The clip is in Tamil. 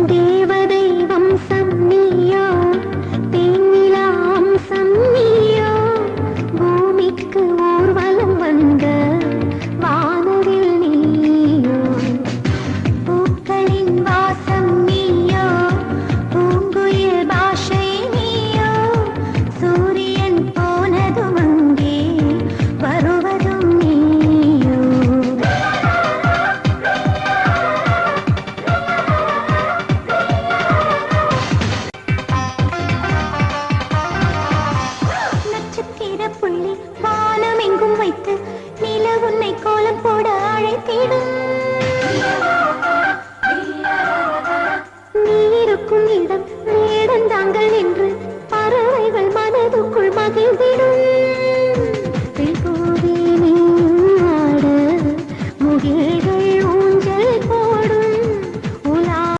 தேவதை வம்சம் நீயோ, தேனிலா அம்சம் நீயோ, பூமிக்கு ஊர்வலம் வந்த வானவில் நீயோ, பூக்களின் வாசம் நீயோ, பூங்குயில் பாஷை நீயோ, சூரியன் போனதும் அங்கே வருவதும் நீயோ. நட்சத்திர புள்ளி வானம் எங்கும் வைத்து நில உன்னை கோலம் போட அழைத்திடும். நீருக்கும் இடம் வேடந்தாங்கள்